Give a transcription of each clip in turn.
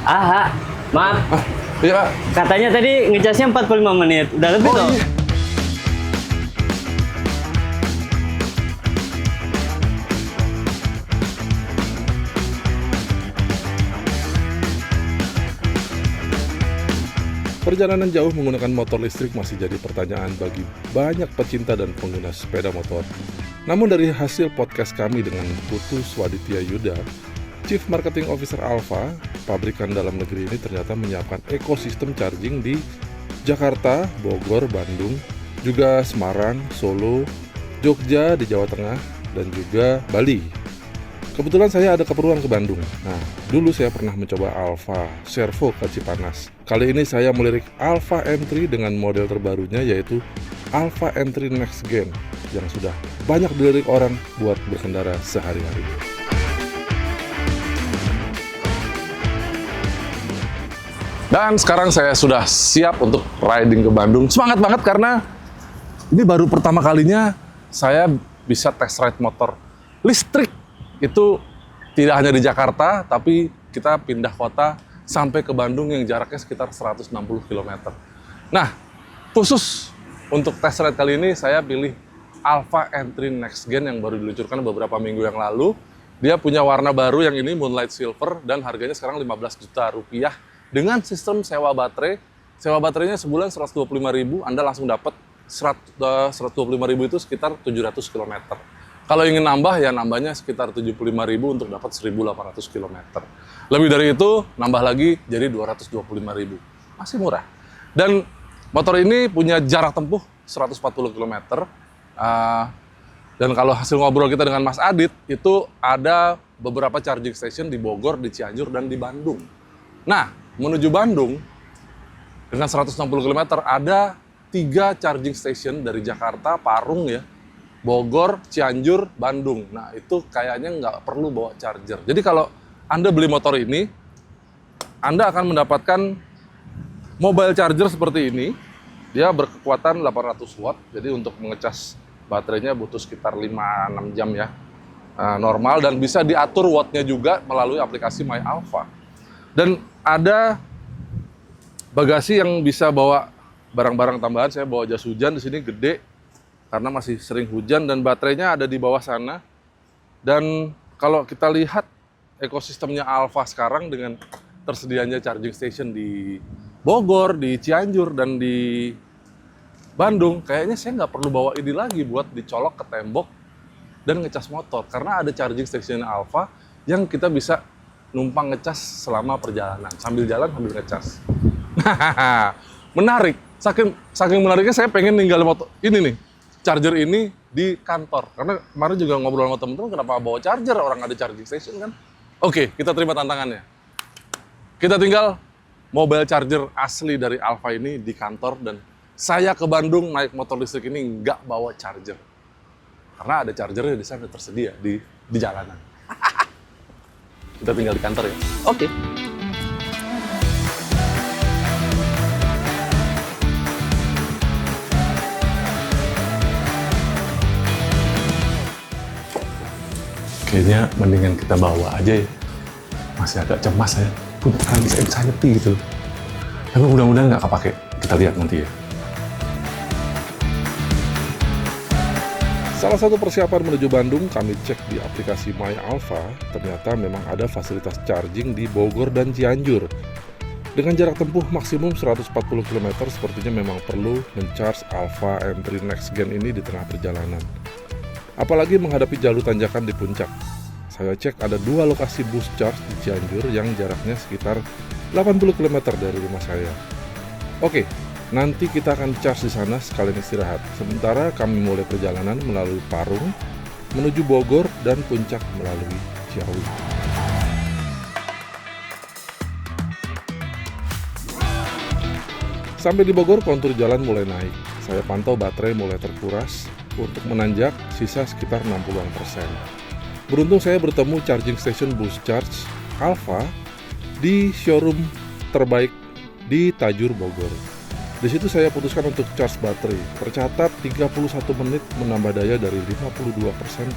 Aha, maaf. Iya. Katanya tadi ngecasnya 45 menit. Udah lebih Oh, toh? iya. Perjalanan jauh menggunakan motor listrik masih jadi pertanyaan bagi banyak pecinta dan pengguna sepeda motor. Namun dari hasil podcast kami dengan Putu Swaditya Yuda, Chief Marketing Officer Alfa, pabrikan dalam negeri ini ternyata menyiapkan ekosistem charging di Jakarta, Bogor, Bandung, juga Semarang, Solo, Jogja di Jawa Tengah, dan juga Bali. Kebetulan saya ada keperluan ke Bandung. Nah, dulu saya pernah mencoba Alfa Servo ke Cipanas. Kali ini saya melirik Alfa M3 dengan model terbarunya yaitu Alfa M3 Next Gen yang sudah banyak dilirik orang buat berkendara sehari-hari. Dan sekarang saya sudah siap untuk riding ke Bandung. Semangat banget karena ini baru pertama kalinya saya bisa test ride motor listrik. Itu tidak hanya di Jakarta, tapi kita pindah kota sampai ke Bandung yang jaraknya sekitar 160 km. Nah, khusus untuk test ride kali ini saya pilih Alfa M3 Next Gen yang baru diluncurkan beberapa minggu yang lalu. Dia punya warna baru yang ini Moonlight Silver dan harganya sekarang 15 juta rupiah dengan sistem sewa baterai. Sewa baterainya sebulan 125.000, Anda langsung dapat 125.000 itu sekitar 700 km. Kalau ingin nambah, ya nambahnya sekitar 75.000 untuk dapat 1.800 km. Lebih dari itu, nambah lagi jadi 225.000. Masih murah. Dan motor ini punya jarak tempuh 140 km. Dan kalau hasil ngobrol kita dengan Mas Adit, itu ada beberapa charging station di Bogor, di Cianjur, dan di Bandung. Nah, menuju Bandung, dengan 160 km, ada 3 charging station dari Jakarta, Parung ya, Bogor, Cianjur, Bandung. Nah, itu kayaknya nggak perlu bawa charger. Jadi kalau Anda beli motor ini, Anda akan mendapatkan mobile charger seperti ini. Dia berkekuatan 800 watt, jadi untuk mengecas baterainya butuh sekitar 5-6 jam ya. Normal, dan bisa diatur wattnya juga melalui aplikasi My Alfa. Dan ada bagasi yang bisa bawa barang-barang tambahan. Saya bawa jas hujan di sini gede, karena masih sering hujan, dan baterainya ada di bawah sana. Dan kalau kita lihat ekosistemnya Alfa sekarang dengan tersedianya charging station di Bogor, di Cianjur, dan di Bandung, kayaknya saya nggak perlu bawa ini lagi buat dicolok ke tembok dan ngecas motor. Karena ada charging station Alfa yang kita bisa numpang ngecas selama perjalanan. Sambil jalan, sambil ngecas. Menarik. Saking menariknya saya pengen ninggalin motor ini nih, charger ini di kantor. Karena kemarin juga ngobrol sama temen-temen, kenapa bawa charger, orang ada charging station kan. Oke, kita terima tantangannya. Kita tinggal mobile charger asli dari Alfa ini di kantor, dan saya ke Bandung naik motor listrik ini nggak bawa charger. Karena ada chargernya di sana tersedia di jalanan. Kita tinggal di kantor ya. Oke. Kayaknya mendingan kita bawa aja ya. Masih agak cemas ya. Puntakan bisa anxiety gitu. Tapi mudah-mudahan nggak kepake. Kita lihat nanti ya. Salah satu persiapan menuju Bandung, kami cek di aplikasi My Alfa. Ternyata memang ada fasilitas charging di Bogor dan Cianjur. Dengan jarak tempuh maksimum 140 km, sepertinya memang perlu men-charge Alfa M3 Next Gen ini di tengah perjalanan. Apalagi menghadapi jalur tanjakan di puncak. Saya cek ada 2 lokasi bus charge di Cianjur yang jaraknya sekitar 80 km dari rumah saya. Oke, nanti kita akan charge di sana sekalian istirahat. Sementara kami mulai perjalanan melalui Parung, menuju Bogor, dan puncak melalui Ciawi. Sampai di Bogor, kontur jalan mulai naik. Saya pantau baterai mulai terkuras. Untuk menanjak, sisa sekitar 60%. Beruntung saya bertemu charging station bus charge Alfa di showroom terbaik di Tajur, Bogor. Di situ saya putuskan untuk charge baterai. Tercatat 31 menit menambah daya dari 52%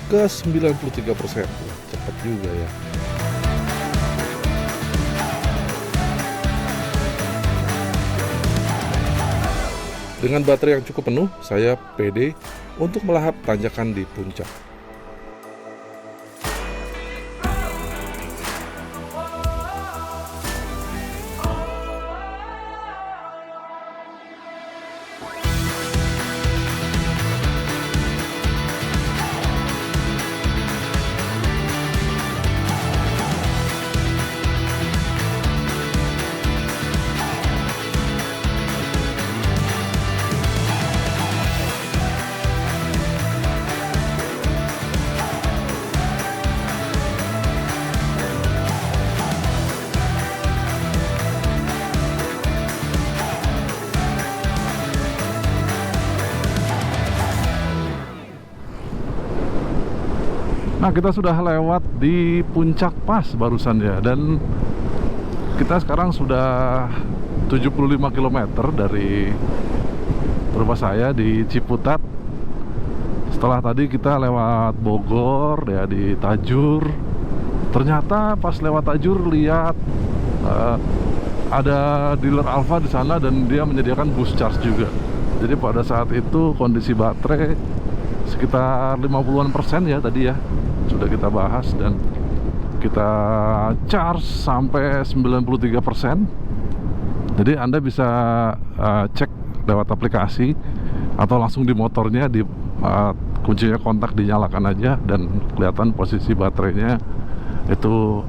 ke 93%. Cepat juga ya. Dengan baterai yang cukup penuh, saya pede untuk melahap tanjakan di puncak. Nah, kita sudah lewat di puncak pas barusan ya, dan kita sekarang sudah 75 km dari rumah saya di Ciputat. Setelah tadi kita lewat Bogor ya, di Tajur. Ternyata pas lewat Tajur lihat ada dealer Alfa di sana dan dia menyediakan boost charge juga. Jadi pada saat itu kondisi baterai sekitar 50-an% ya tadi ya, sudah kita bahas, dan kita charge sampai 93%. Jadi Anda bisa cek lewat aplikasi atau langsung di motornya, di kuncinya kontak dinyalakan aja dan kelihatan posisi baterainya itu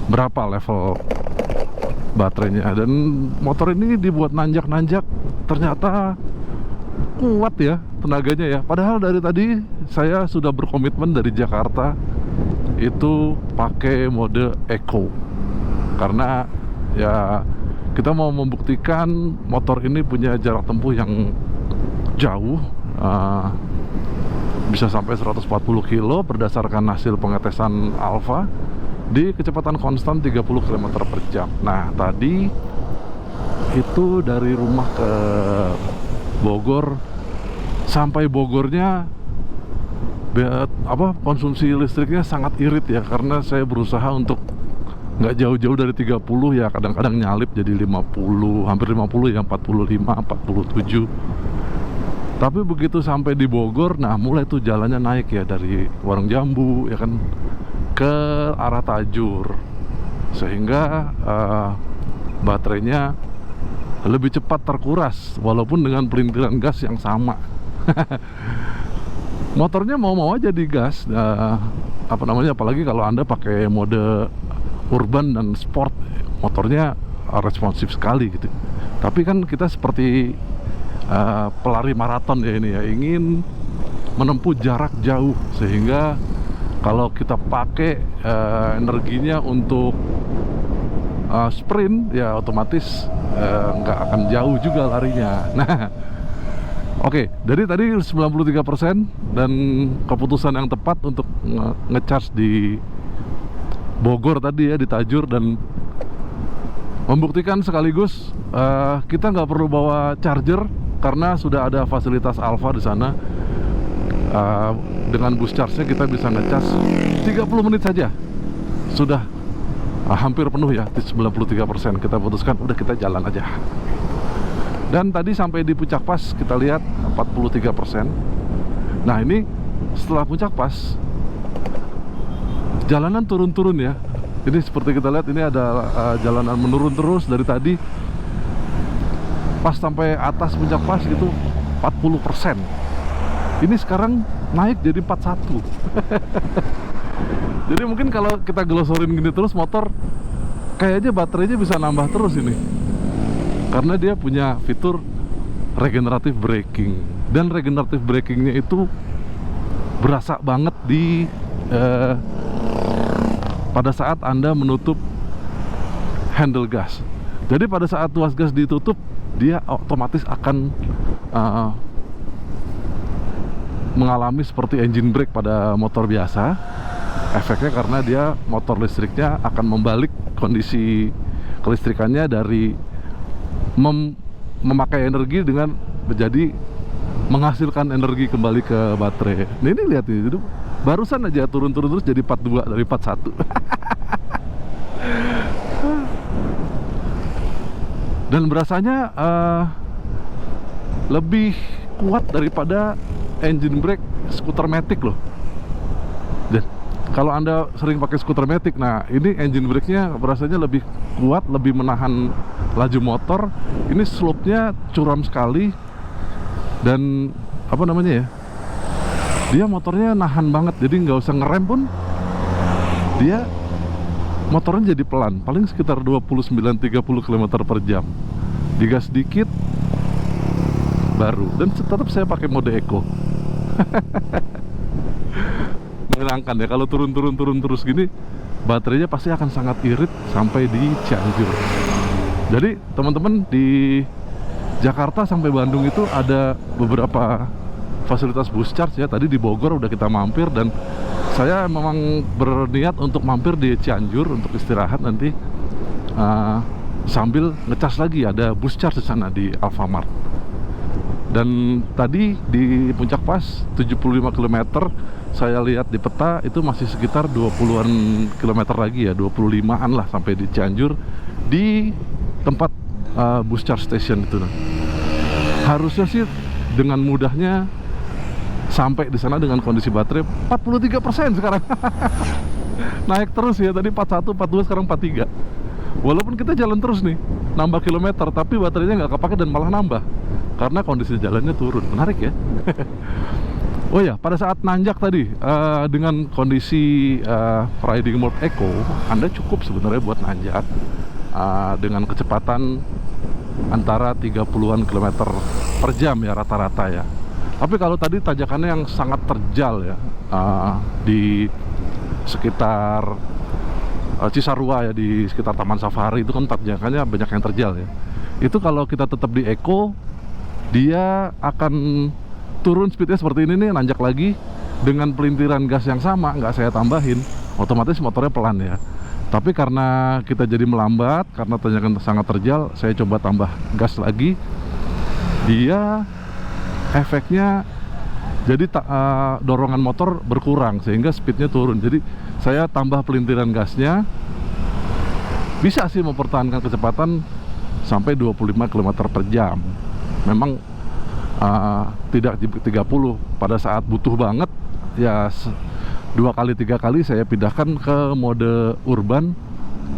berapa level baterainya. Dan motor ini dibuat nanjak-nanjak, ternyata kuat ya tenaganya ya. Padahal dari tadi saya sudah berkomitmen dari Jakarta itu pakai mode Eco, karena ya kita mau membuktikan motor ini punya jarak tempuh yang jauh, bisa sampai 140 kilo berdasarkan hasil pengetesan Alfa di kecepatan konstan 30 km per jam. Nah tadi itu dari rumah ke Bogor, sampai Bogornya konsumsi listriknya sangat irit ya, karena saya berusaha untuk nggak jauh-jauh dari 30 ya, kadang-kadang nyalip jadi 50, hampir 50 ya, 45, 47. Tapi begitu sampai di Bogor, nah mulai tuh jalannya naik ya, dari Warung Jambu ya kan ke arah Tajur, sehingga baterainya lebih cepat terkuras walaupun dengan pelintiran gas yang sama. Motornya mau-mau aja digas, apalagi kalau Anda pakai mode urban dan sport, motornya responsif sekali gitu. Tapi kan kita seperti pelari maraton ya ini ya, ingin menempuh jarak jauh, sehingga kalau kita pakai energinya untuk sprint ya otomatis nggak akan jauh juga larinya. Nah oke, dari tadi 93% dan keputusan yang tepat untuk ngecharge di Bogor tadi ya, di Tajur, dan membuktikan sekaligus kita nggak perlu bawa charger karena sudah ada fasilitas Alfa di sana. Dengan boost charge-nya kita bisa ngecas 30 menit saja sudah hampir penuh ya, di 93%. Kita putuskan udah kita jalan aja. Dan tadi sampai di puncak pas kita lihat 43%. Nah ini setelah puncak pas jalanan turun-turun ya. Ini seperti kita lihat, ini ada jalanan menurun terus dari tadi. Pas sampai atas puncak pas gitu 40%. Ini sekarang naik jadi 41. Jadi mungkin kalau kita gelosorin gini terus, motor kayaknya baterainya bisa nambah terus ini, karena dia punya fitur regenerative braking. Dan regenerative brakingnya itu berasa banget di pada saat Anda menutup handle gas. Jadi pada saat tuas gas ditutup, dia otomatis akan mengalami seperti engine brake pada motor biasa. Efeknya karena dia motor listriknya akan membalik kondisi kelistrikannya dari memakai energi dengan menjadi menghasilkan energi kembali ke baterai. Nah ini lihat nih, barusan aja turun-turun terus jadi 42 dari 41. Dan berasanya lebih kuat daripada engine brake skuter Matic loh. Dan kalau Anda sering pakai skuter Matic, nah ini engine brake-nya rasanya lebih kuat, lebih menahan laju motor. Ini slope-nya curam sekali dan apa namanya ya, dia motornya nahan banget, jadi nggak usah ngerem pun dia motornya jadi pelan, paling sekitar 29-30 km per jam. Digas dikit baru, dan tetap saya pakai mode eco. Menyenangkan ya, kalau turun terus gini baterainya pasti akan sangat irit sampai di Cianjur. Jadi teman-teman, di Jakarta sampai Bandung itu ada beberapa fasilitas bus charge ya. Tadi di Bogor udah kita mampir, dan saya memang berniat untuk mampir di Cianjur untuk istirahat nanti, sambil ngecas lagi. Ada bus charge di sana di Alfamart. Dan tadi di Puncak Pas 75 km, saya lihat di peta itu masih sekitar 20-an kilometer lagi ya, 25-an lah sampai di Cianjur, di tempat bus charge station itu. Harusnya sih dengan mudahnya sampai di sana dengan kondisi baterai 43% sekarang. Naik terus ya, tadi 41, 42, sekarang 43. Walaupun kita jalan terus nih, nambah kilometer, tapi baterainya nggak kepake dan malah nambah karena kondisi jalannya turun. Menarik ya. Oh ya, pada saat nanjak tadi dengan kondisi riding mode eco, Anda cukup sebenarnya buat nanjak dengan kecepatan antara 30-an kilometer per jam ya rata-rata ya. Tapi kalau tadi tanjakannya yang sangat terjal ya, di sekitar Cisarua ya, di sekitar Taman Safari itu kan tanjakannya banyak yang terjal ya. Itu kalau kita tetap di eco, dia akan turun speednya seperti ini nih, nanjak lagi dengan pelintiran gas yang sama, nggak saya tambahin, otomatis motornya pelan ya. Tapi karena kita jadi melambat, karena tanjakan sangat terjal, saya coba tambah gas lagi. Dia efeknya jadi dorongan motor berkurang sehingga speednya turun. Jadi saya tambah pelintiran gasnya, bisa sih mempertahankan kecepatan sampai 25 km per jam. Memang tidak di 30 pada saat butuh banget ya, 2-3 kali saya pindahkan ke mode urban.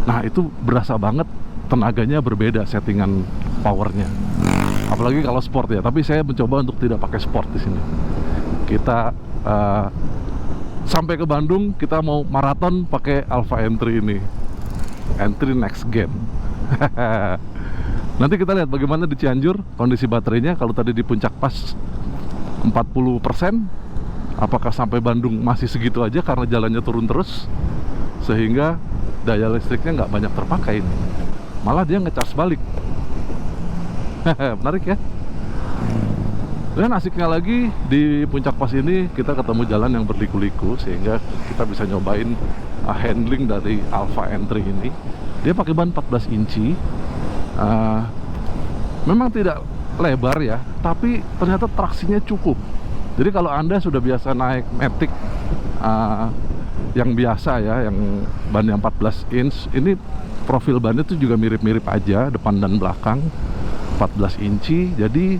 Nah itu berasa banget, tenaganya berbeda, settingan powernya, apalagi kalau sport ya. Tapi saya mencoba untuk tidak pakai sport di sini. Kita sampai ke Bandung, kita mau maraton pakai Alpha Entry ini, Entry Next Gen. Nanti kita lihat bagaimana di Cianjur kondisi baterainya. Kalau tadi di Puncak Pas 40%, apakah sampai Bandung masih segitu aja karena jalannya turun terus sehingga daya listriknya nggak banyak terpakai ini. Malah dia ngecas balik. Menarik ya. Dan asiknya lagi di Puncak Pas ini kita ketemu jalan yang berliku-liku sehingga kita bisa nyobain handling dari Alpha Entry ini. Dia pakai ban 14 inci. Memang tidak lebar ya, tapi ternyata traksinya cukup. Jadi kalau Anda sudah biasa naik Matic yang biasa ya, yang bannya 14 inch, ini profil bannya tuh juga mirip-mirip aja, depan dan belakang 14 inci. Jadi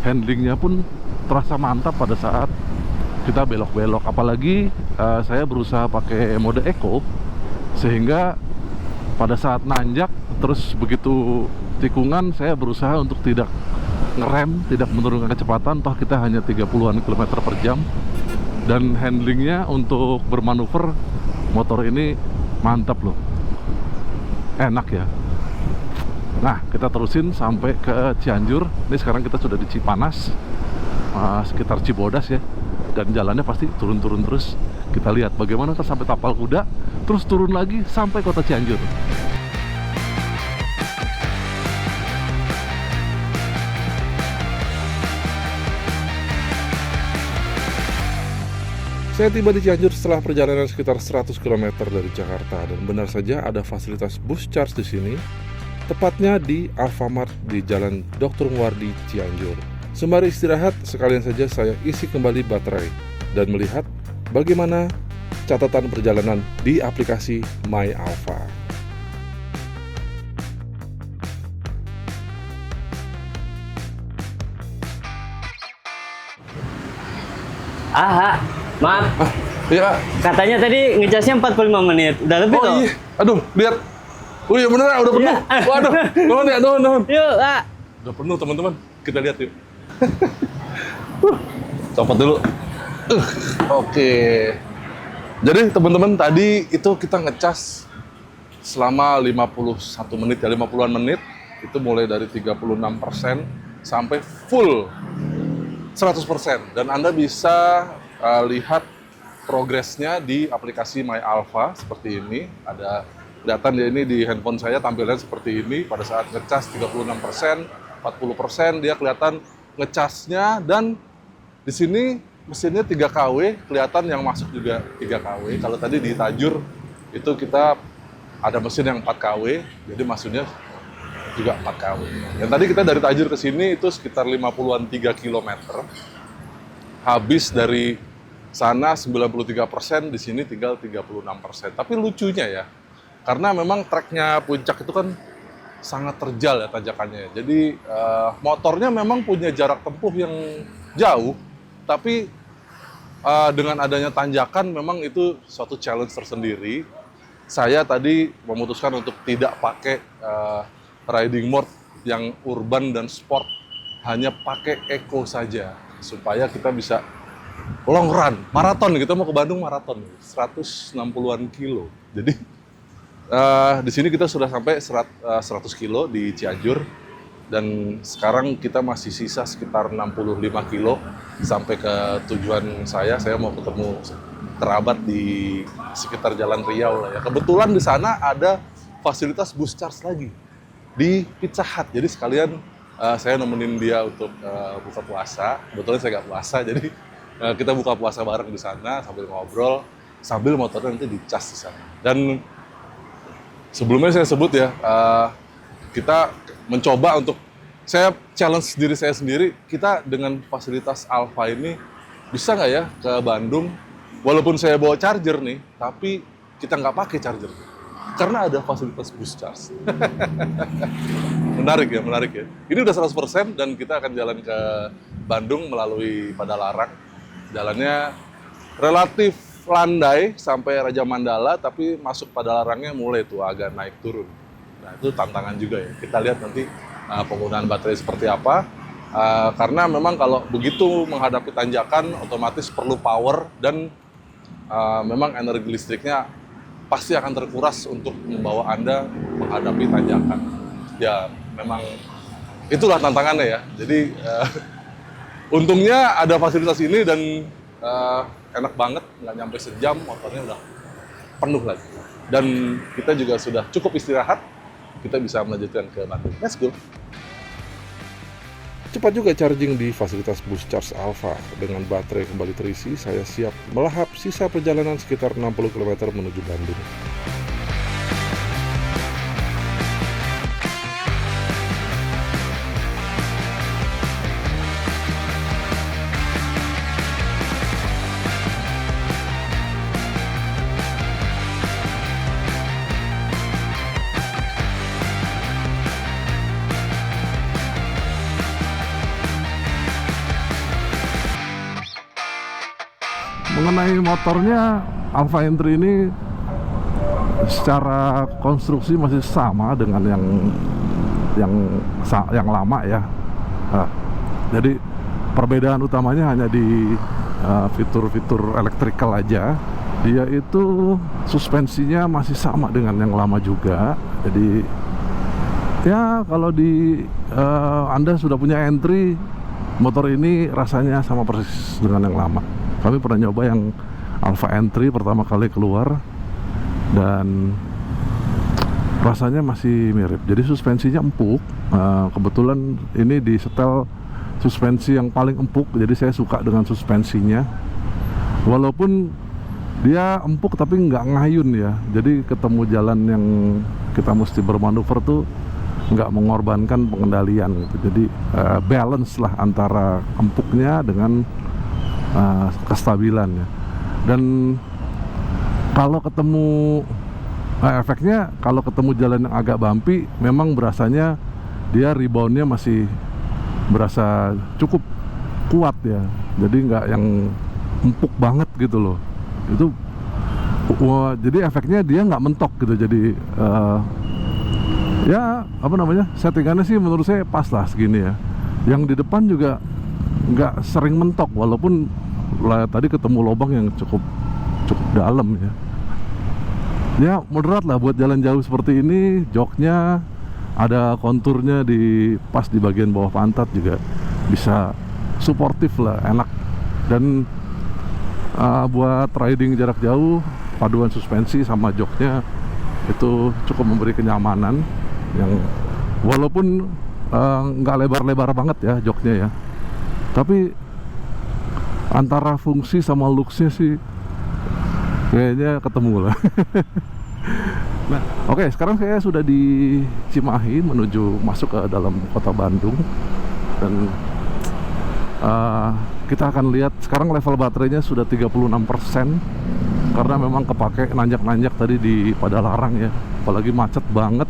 handlingnya pun terasa mantap pada saat kita belok-belok. Apalagi saya berusaha pakai mode eco, sehingga pada saat nanjak terus begitu tikungan, saya berusaha untuk tidak ngerem, tidak menurunkan kecepatan. Toh kita hanya 30-an kilometer per jam. Dan handlingnya untuk bermanuver motor ini mantap loh, enak ya. Nah kita terusin sampai ke Cianjur. Ini sekarang kita sudah di Cipanas, sekitar Cibodas ya. Dan jalannya pasti turun-turun terus. Kita lihat bagaimana kita sampai Tapal Kuda, terus turun lagi sampai kota Cianjur. Saya tiba di Cianjur setelah perjalanan sekitar 100 km dari Jakarta, dan benar saja ada fasilitas bus charge di sini, tepatnya di Alfamart di Jalan Dr. Muwardi, Cianjur. Sembari istirahat, sekalian saja saya isi kembali baterai dan melihat bagaimana catatan perjalanan di aplikasi My Alpha. Maaf. Iya. Katanya tadi ngecasnya 45 menit. Udah lebih Oh toh? iya. Aduh, lihat. Oh iya beneran, udah penuh. Iya. Waduh, nuhun ya, nuhun. Yuk, Kak. Udah penuh teman-teman. Kita lihat yuk. Copot dulu. Oke. Jadi teman-teman tadi itu kita ngecas selama 51 menit ya, 50-an menit. Itu mulai dari 36% sampai full 100%. Dan Anda bisa lihat progresnya di aplikasi My Alpha seperti ini. Ada kelihatan ya, ini di handphone saya tampilannya seperti ini. Pada saat ngecas 36%, 40% dia kelihatan ngecasnya, dan di sini mesinnya 3 kW, kelihatan yang masuk juga 3 kW. Kalau tadi di Tajur itu kita ada mesin yang 4 kW, jadi masuknya juga 4 kW. Yang tadi kita dari Tajur ke sini itu sekitar 50-an 3 km. Habis dari sana 93%, di sini tinggal 36%. Tapi lucunya ya, karena memang treknya Puncak itu kan sangat terjal ya tanjakannya. Jadi motornya memang punya jarak tempuh yang jauh, tapi dengan adanya tanjakan memang itu suatu challenge tersendiri. Saya tadi memutuskan untuk tidak pakai riding mode yang urban dan sport, hanya pakai eco saja supaya kita bisa long run, maraton. Kita mau ke Bandung maraton 160-an kilo. Jadi di sini kita sudah sampai 100 kilo di Cianjur, dan sekarang kita masih sisa sekitar 65 kilo sampai ke tujuan saya. Saya mau ketemu kerabat di sekitar Jalan Riau lah ya. Kebetulan di sana ada fasilitas bus charge lagi di Pizza Hut. Jadi sekalian saya nemenin dia untuk buka puasa. Kebetulan saya nggak puasa, jadi kita buka puasa bareng di sana sambil ngobrol, sambil motornya nanti dicas di sana. Dan sebelumnya saya sebut ya, kita mencoba untuk, saya challenge diri saya sendiri, kita dengan fasilitas Alpha ini bisa nggak ya ke Bandung, walaupun saya bawa charger nih, tapi kita nggak pakai charger karena ada fasilitas bus charge. Menarik ya. Ini udah 100% dan kita akan jalan ke Bandung melalui Padalarang. Jalannya relatif landai sampai Raja Mandala, tapi masuk Padalarangnya mulai tuh agak naik turun. Nah itu tantangan juga ya. Kita lihat nanti penggunaan baterai seperti apa. Karena memang kalau begitu menghadapi tanjakan, otomatis perlu power, dan memang energi listriknya pasti akan terkuras untuk membawa Anda menghadapi tanjakan. Ya memang itulah tantangannya ya. Jadi untungnya ada fasilitas ini dan enak banget, nggak nyampe sejam motornya udah penuh lagi. Dan kita juga sudah cukup istirahat, kita bisa melanjutkan ke Bandung. Let's go! Cepat juga charging di fasilitas bus charge Alpha. Dengan baterai kembali terisi, saya siap melahap sisa perjalanan sekitar 60 km menuju Bandung. Mengenai motornya, Alpha Entry ini secara konstruksi masih sama dengan yang lama ya. Jadi perbedaan utamanya hanya di fitur-fitur elektrikal aja. Dia itu suspensinya masih sama dengan yang lama juga. Jadi ya kalau Anda sudah punya Entry, motor ini rasanya sama persis dengan yang lama. Kami pernah nyoba yang Alpha Entry pertama kali keluar, dan rasanya masih mirip. Jadi suspensinya empuk. Kebetulan ini di setel suspensi yang paling empuk, jadi saya suka dengan suspensinya. Walaupun dia empuk tapi nggak ngayun ya. Jadi ketemu jalan yang kita mesti bermanuver tuh nggak mengorbankan pengendalian gitu. Jadi balance lah antara empuknya dengan kestabilan ya. Dan kalau ketemu efeknya, kalau ketemu jalan yang agak bumpy, memang berasanya dia reboundnya masih berasa cukup kuat ya. Jadi nggak yang empuk banget gitu loh. Itu wah, jadi efeknya dia nggak mentok gitu. Jadi ya apa namanya, settingannya sih menurut saya pas lah segini ya. Yang di depan juga nggak sering mentok, walaupun tadi ketemu lubang yang cukup dalam ya. Ya moderat lah buat jalan jauh seperti ini. Joknya ada konturnya pas di bagian bawah pantat, juga bisa suportif lah, enak. Dan buat riding jarak jauh, paduan suspensi sama joknya itu cukup memberi kenyamanan yang walaupun nggak lebar-lebar banget ya joknya ya, tapi antara fungsi sama looksnya sih kayaknya ketemu lah. Nah, oke, sekarang saya sudah di Cimahi menuju masuk ke dalam kota Bandung, dan kita akan lihat sekarang level baterainya sudah 36%, karena memang kepake nanjak-nanjak tadi di Padalarang ya, apalagi macet banget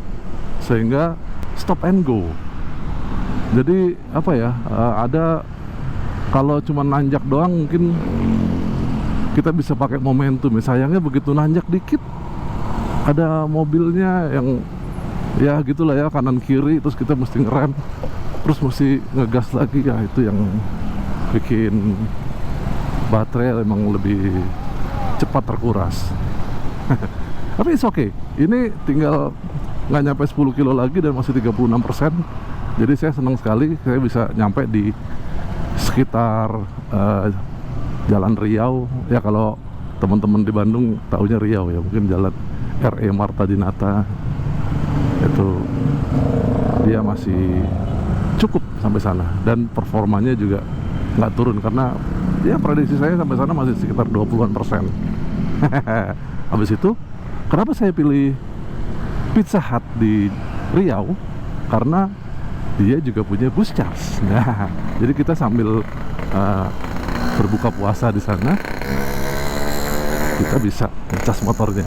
sehingga stop and go. Jadi apa ya, ada kalau cuma nanjak doang mungkin kita bisa pakai momentum. Sayangnya begitu nanjak dikit ada mobilnya yang ya gitulah ya, kanan kiri, terus kita mesti ngerem, terus mesti ngegas lagi ya. Itu yang bikin baterai emang lebih cepat terkuras. Tapi it's okay, ini tinggal nggak nyampe 10 kilo lagi dan masih 36%. Jadi saya senang sekali saya bisa nyampe di sekitar Jalan Riau ya. Kalau teman-teman di Bandung taunya Riau ya, mungkin Jalan RE Marta Dinata, itu dia masih cukup sampai sana, dan performanya juga nggak turun, karena ya prediksi saya sampai sana masih sekitar 20-an%. Habis itu kenapa saya pilih Pizza Hut di Riau? Karena dia juga punya bus charge. Nah, jadi kita sambil berbuka puasa di sana, kita bisa ngecas motornya,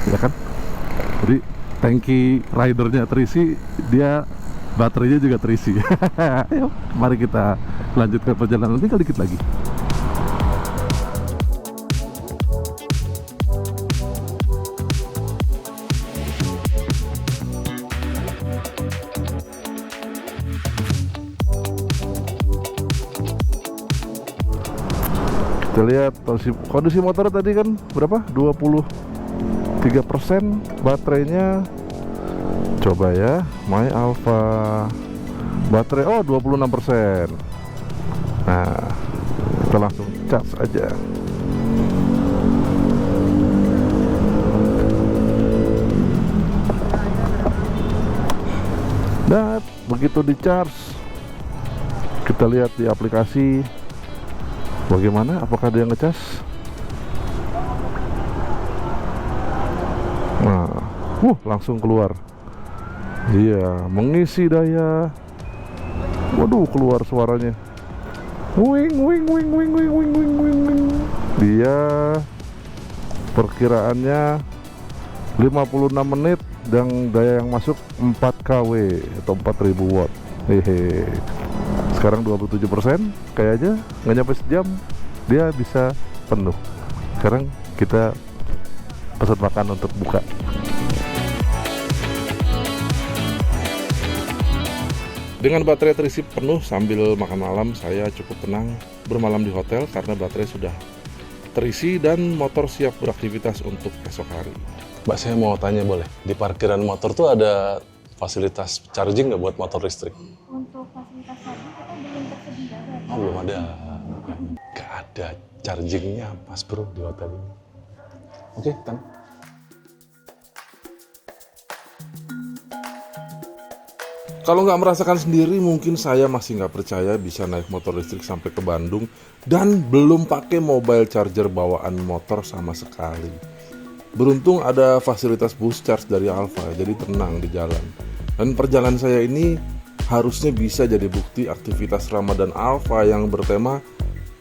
ya kan? Jadi tangki ridernya terisi, dia baterainya juga terisi. Ayo, mari kita lanjutkan perjalanan, tinggal dikit lagi. Kita lihat kondisi motor tadi kan berapa? 23% baterainya. Coba ya, My Alpha baterai, oh 26%. Nah, kita langsung charge aja. Dan begitu di charge, kita lihat di aplikasi bagaimana, apakah dia ngecas. Nah, langsung keluar. Iya, mengisi daya. Waduh, keluar suaranya. Wing wing wing wing wing wing wing wing wing. Dia perkiraannya 56 menit dan daya yang masuk 4 kW atau 4000 watt. Hehe. Sekarang 27%, kayaknya nggak nyampe sejam dia bisa penuh. Sekarang kita pesan makan untuk buka. Dengan baterai terisi penuh sambil makan malam, saya cukup tenang bermalam di hotel karena baterai sudah terisi dan motor siap beraktivitas untuk esok hari. Mbak, saya mau tanya boleh? Di parkiran motor tuh ada fasilitas charging nggak buat motor listrik? Untuk fasilitas charging kita belum tersedia. Oh, belum ada. Nggak ada chargingnya pas bro di hotel ini. Oke, Tan. Kalau nggak merasakan sendiri, mungkin saya masih nggak percaya bisa naik motor listrik sampai ke Bandung dan belum pakai mobile charger bawaan motor sama sekali. Beruntung ada fasilitas bus charge dari Alfa, jadi tenang di jalan. Dan perjalanan saya ini harusnya bisa jadi bukti aktivitas Ramadan Alfa yang bertema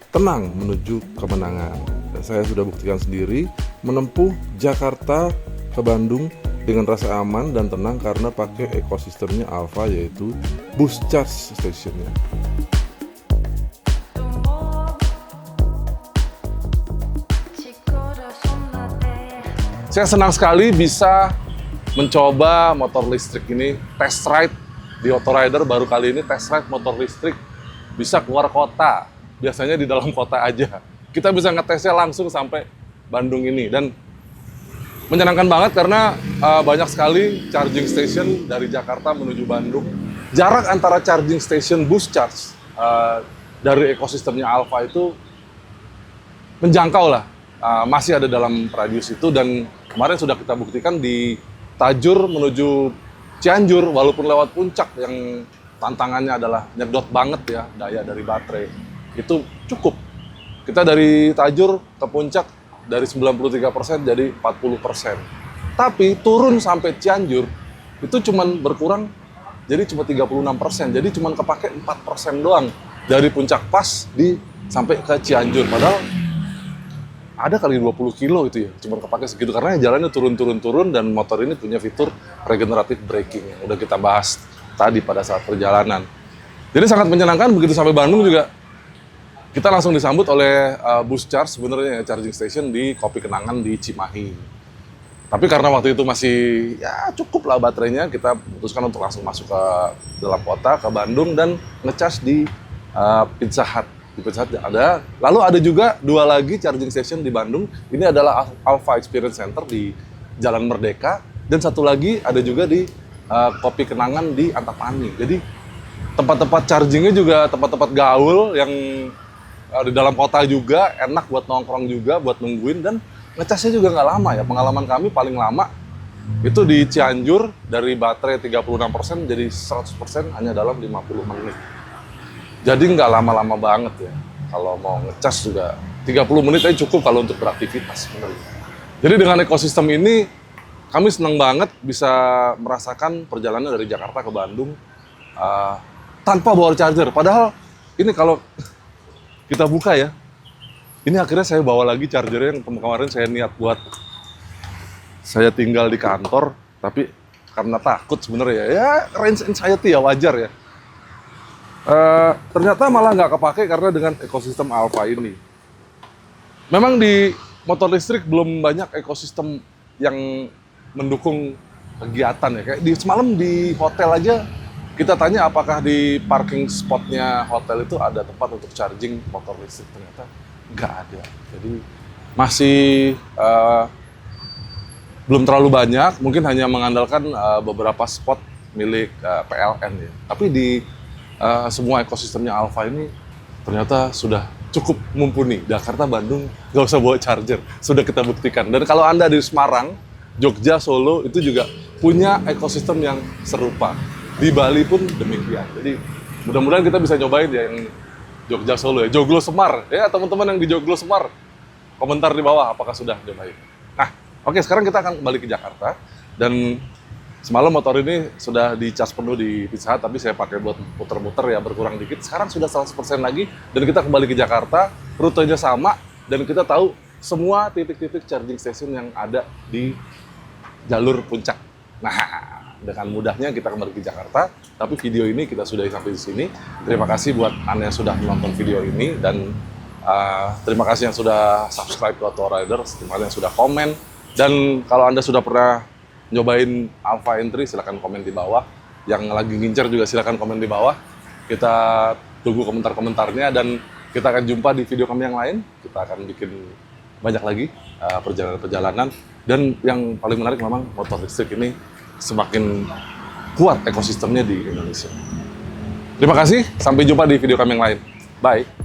tenang menuju kemenangan. Dan saya sudah buktikan sendiri menempuh Jakarta ke Bandung dengan rasa aman dan tenang karena pakai ekosistemnya Alfa, yaitu bus charge stationnya. Saya senang sekali bisa mencoba motor listrik ini, test ride di Autorider baru kali ini test ride motor listrik bisa keluar kota. Biasanya di dalam kota aja. Kita bisa ngetesnya langsung sampai Bandung ini dan menyenangkan banget karena banyak sekali charging station dari Jakarta menuju Bandung. Jarak antara charging station bus charge dari ekosistemnya Alfa itu menjangkau lah. Masih ada dalam radius itu dan kemarin sudah kita buktikan di Tajur menuju Cianjur walaupun lewat puncak yang tantangannya adalah nyedot banget ya daya dari baterai. Itu cukup. Kita dari Tajur ke puncak dari 93% jadi 40%. Tapi turun sampai Cianjur itu cuman berkurang jadi cuma 36%. Jadi cuman kepake 4% doang dari puncak pas sampai ke Cianjur. Padahal ada kali 20 kilo itu ya, cuma kepake segitu karena jalannya turun dan motor ini punya fitur regenerative braking yang udah kita bahas tadi pada saat perjalanan. Jadi sangat menyenangkan begitu sampai Bandung juga kita langsung disambut oleh bus charge sebenarnya charging station di Kopi Kenangan di Cimahi. Tapi karena waktu itu masih ya cukup lah baterainya, kita putuskan untuk langsung masuk ke dalam kota ke Bandung dan ngecas di Pizza Hut. Di Pizza Hut ada, lalu ada juga 2 lagi charging station di Bandung. Ini adalah Alfa Experience Center di Jalan Merdeka dan satu lagi ada juga di Kopi Kenangan di Antapani. Jadi tempat-tempat chargingnya juga tempat-tempat gaul yang di dalam kota juga, enak buat nongkrong juga, buat nungguin dan ngecasnya juga nggak lama ya. Pengalaman kami paling lama itu di Cianjur dari baterai 36% jadi 100% hanya dalam 50 menit. Jadi nggak lama-lama banget ya. Kalau mau ngecas juga 30 menit aja cukup kalau untuk beraktivitas sebenarnya. Jadi dengan ekosistem ini kami senang banget bisa merasakan perjalanan dari Jakarta ke Bandung tanpa bawa charger. Padahal ini kalau kita buka ya, ini akhirnya saya bawa lagi chargernya yang kemarin saya niat buat saya tinggal di kantor, tapi karena takut sebenarnya ya range anxiety ya wajar ya. Ternyata malah nggak kepake karena dengan ekosistem Alfa ini. Memang di motor listrik belum banyak ekosistem yang mendukung kegiatan ya. Kayak semalam di hotel aja kita tanya apakah di parking spotnya hotel itu ada tempat untuk charging motor listrik, ternyata nggak ada. Jadi masih belum terlalu banyak, mungkin hanya mengandalkan beberapa spot milik PLN ya. Tapi di semua ekosistemnya Alfa ini ternyata sudah cukup mumpuni. Jakarta, Bandung, nggak usah bawa charger. Sudah kita buktikan. Dan kalau Anda di Semarang, Jogja, Solo, itu juga punya ekosistem yang serupa. Di Bali pun demikian. Jadi mudah-mudahan kita bisa nyobain ya yang Jogja, Solo ya. Joglo Semar, ya teman-teman yang di Joglo Semar, komentar di bawah apakah sudah nyobain. Nah, oke, sekarang kita akan kembali ke Jakarta. Dan semalam motor ini sudah dicas penuh di Pizza Hut, tapi saya pakai buat muter-muter ya, berkurang dikit. Sekarang sudah 100% lagi, dan kita kembali ke Jakarta, rutenya sama, dan kita tahu semua titik-titik charging station yang ada di jalur puncak. Nah, dengan mudahnya kita kembali ke Jakarta, tapi video ini kita sudah sampai di sini. Terima kasih buat Anda yang sudah menonton video ini, dan terima kasih yang sudah subscribe ke Autorider, terima kasih yang sudah komen, dan kalau Anda sudah pernah nyobain Alfa Entry, silakan komen di bawah. Yang lagi ngincer juga silakan komen di bawah. Kita tunggu komentar-komentarnya dan kita akan jumpa di video kami yang lain. Kita akan bikin banyak lagi perjalanan-perjalanan. Dan yang paling menarik memang motor listrik ini semakin kuat ekosistemnya di Indonesia. Terima kasih, sampai jumpa di video kami yang lain. Bye.